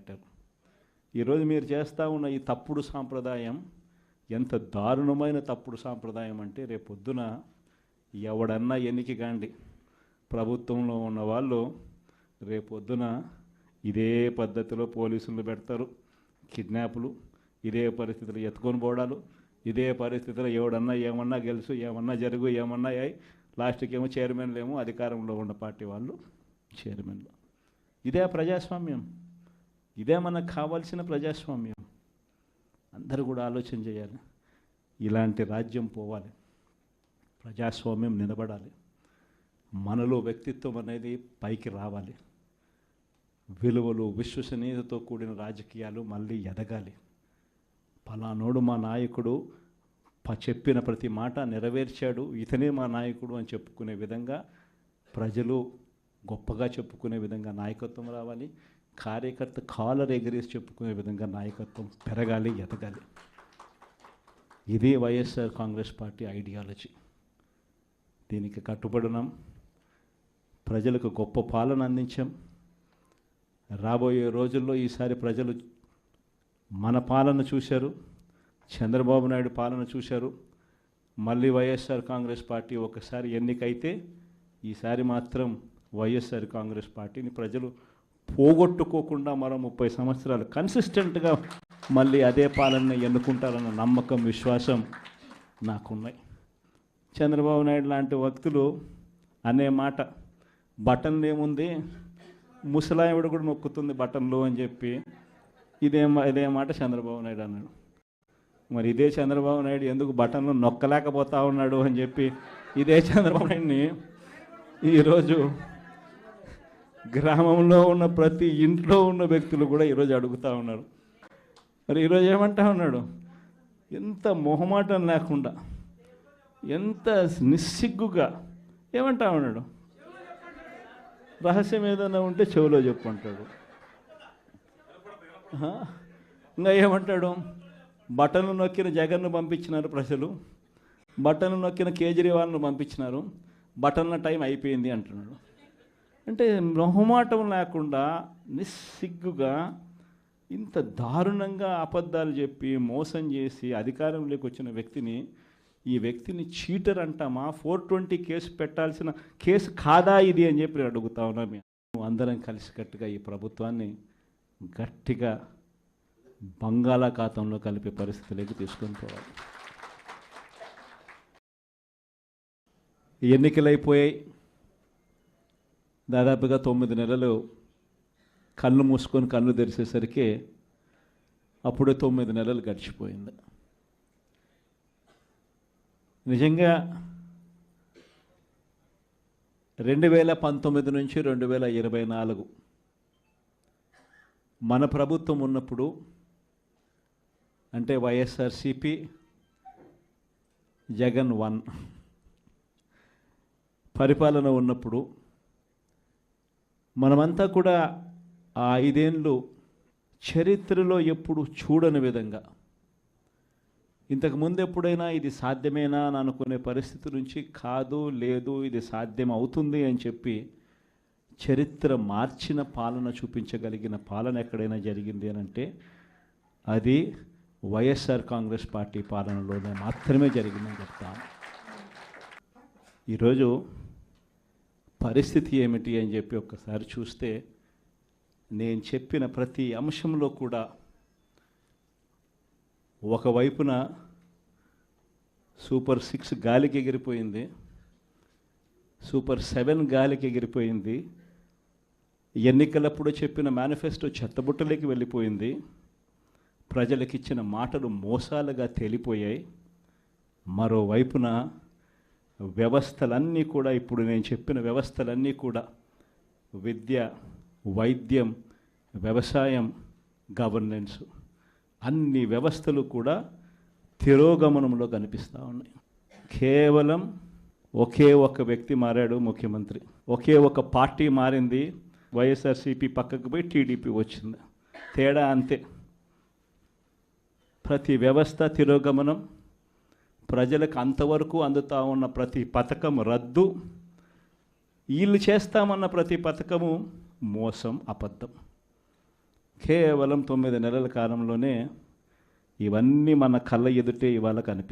పెట్టారు. ఈరోజు మీరు చేస్తూ ఉన్న ఈ తప్పుడు సాంప్రదాయం ఎంత దారుణమైన తప్పుడు సాంప్రదాయం అంటే, రేపొద్దున ఎవడన్నా ఎన్నికి కాండి ప్రభుత్వంలో ఉన్న వాళ్ళు రేపొద్దున ఇదే పద్ధతిలో పోలీసులు పెడతారు, కిడ్నాపులు, ఇదే పరిస్థితులు ఎత్తుకొని పోవడాలు, ఇదే పరిస్థితుల్లో ఎవడన్నా ఏమన్నా గెలుసు, ఏమన్నా జరుగు, ఏమన్నా అయ్యి లాస్ట్కి ఏమో చైర్మన్లు ఏమో అధికారంలో ఉన్న పార్టీ వాళ్ళు చైర్మన్లు. ఇదే ప్రజాస్వామ్యం, ఇదే మనకు కావాల్సిన ప్రజాస్వామ్యం. అందరూ కూడా ఆలోచన చేయాలి. ఇలాంటి రాజ్యం పోవాలి, ప్రజాస్వామ్యం నిలబడాలి, మనలో వ్యక్తిత్వం అనేది పైకి రావాలి, విలువలు విశ్వసనీయతతో కూడిన రాజకీయాలు మళ్ళీ ఎదగాలి. పలానోడు మా నాయకుడు, చెప్పిన ప్రతి మాట నెరవేర్చాడు, ఇతనే మా నాయకుడు అని చెప్పుకునే విధంగా, ప్రజలు గొప్పగా చెప్పుకునే విధంగా నాయకత్వం రావాలి. కార్యకర్త కాలర్ ఎగరేసి చెప్పుకునే విధంగా నాయకత్వం పెరగాలి, ఎదగాలి. ఇది వైఎస్ఆర్ కాంగ్రెస్ పార్టీ ఐడియాలజీ. దీనికి కట్టుబడినాం, ప్రజలకు గొప్ప పాలన అందించాం. రాబోయే రోజుల్లో ఈసారి ప్రజలు మన పాలన చూశారు, చంద్రబాబు నాయుడు పాలన చూశారు. మళ్ళీ వైఎస్ఆర్ కాంగ్రెస్ పార్టీ ఒకసారి ఎన్నికైతే ఈసారి మాత్రం వైఎస్ఆర్ కాంగ్రెస్ పార్టీని ప్రజలు పోగొట్టుకోకుండా మరో 30 సంవత్సరాలు కన్సిస్టెంట్గా మళ్ళీ అదే పాలన ఎన్నుకుంటారన్న నమ్మకం, విశ్వాసం నాకున్నాయి. చంద్రబాబు నాయుడు లాంటి వ్యక్తులు అనే మాట, బటన్లు ఏముంది, ముసలావిడ కూడా నొక్కుతుంది బటన్లు అని చెప్పి ఇదే మాట చంద్రబాబు నాయుడు అన్నాడు. మరి ఇదే చంద్రబాబు నాయుడు ఎందుకు బటన్లు నొక్కలేకపోతా ఉన్నాడు అని చెప్పి ఇదే చంద్రబాబు నాయుడిని ఈరోజు గ్రామంలో ఉన్న ప్రతి ఇంట్లో ఉన్న వ్యక్తులు కూడా ఈరోజు అడుగుతూ ఉన్నారు. మరి ఈరోజు ఏమంటా ఉన్నాడు, ఎంత మొహమాటం లేకుండా, ఎంత నిస్సిగ్గుగా ఏమంటా ఉన్నాడు, రహస్యం ఏదైనా ఉంటే చెవిలో చెప్పు అంటాడు. ఇంకా ఏమంటాడు, బటన్లు నొక్కిన జగన్ను పంపించినారు ప్రజలు, బటన్లు నొక్కిన కేజ్రీవాల్ను పంపించినారు, బటన్ల టైం అయిపోయింది అంటున్నాడు. అంటే మొహమాటం లేకుండా నిస్సిగ్గుగా ఇంత దారుణంగా అబద్ధాలు చెప్పి మోసం చేసి అధికారంలోకి వచ్చిన వ్యక్తిని, ఈ వ్యక్తిని చీటర్ అంటామా, 420 కేసు పెట్టాల్సిన కేసు కాదా ఇది అని చెప్పి అడుగుతా ఉన్నాం. అందరం కలిసికట్టుగా ఈ ప్రభుత్వాన్ని గట్టిగా బంగాళాఖాతంలో కలిపే పరిస్థితిలోకి తీసుకొని పోవాలి. ఎన్నికలైపోయాయి, దాదాపుగా 9 నెలలు కళ్ళు మూసుకొని కళ్ళు తెరిచేసరికి అప్పుడే 9 నెలలు గడిచిపోయింది. నిజంగా 2019 నుంచి 2024 మన ప్రభుత్వం ఉన్నప్పుడు, అంటే వైఎస్ఆర్సిపి జగన్ 1 పరిపాలన ఉన్నప్పుడు మనమంతా కూడా ఆ 5 ఏళ్ళు చరిత్రలో ఎప్పుడు చూడని విధంగా, ఇంతకుముందు ఎప్పుడైనా ఇది సాధ్యమేనా అని అనుకునే పరిస్థితి నుంచి కాదు, లేదు, ఇది సాధ్యం అవుతుంది అని చెప్పి చరిత్ర మార్చిన పాలన చూపించగలిగిన పాలన ఎక్కడైనా జరిగింది అని అంటే అది వైఎస్ఆర్ కాంగ్రెస్ పార్టీ పాలనలోనే మాత్రమే జరిగిందని చెప్తాను. ఈరోజు పరిస్థితి ఏమిటి అని చెప్పి ఒక్కసారి చూస్తే, నేను చెప్పిన ప్రతి అంశంలో కూడా ఒకవైపున సూపర్ 6 గాలికి ఎగిరిపోయింది, సూపర్ 7 గాలికి ఎగిరిపోయింది, ఎన్నికలప్పుడు చెప్పిన మేనిఫెస్టో చెత్తబుట్టలోకి వెళ్ళిపోయింది, ప్రజలకు ఇచ్చిన మాటలు మోసాలుగా తేలిపోయాయి. మరోవైపున వ్యవస్థలన్నీ కూడా, ఇప్పుడు నేను చెప్పిన వ్యవస్థలన్నీ కూడా, విద్య, వైద్యం, వ్యవసాయం, గవర్నెన్స్, అన్ని వ్యవస్థలు కూడా తిరోగమనంలో కనిపిస్తూ ఉన్నాయి. కేవలం ఒకే ఒక వ్యక్తి మారాడు, ముఖ్యమంత్రి. ఒకే ఒక పార్టీ మారింది, వైఎస్ఆర్సీపీ పక్కకు పోయి టీడీపీ వచ్చింది. తేడా అంతే. ప్రతి వ్యవస్థ తిరోగమనం, ప్రజలకు అంతవరకు అందుతూ ఉన్న ప్రతి పథకం రద్దు, వీళ్ళు చేస్తామన్న ప్రతి పథకము మోసం, అబద్ధం. కేవలం 9 నెలల కాలంలోనే ఇవన్నీ మన కళ్ళ ఎదుటే ఇవాళ కనిపిస్తాయి.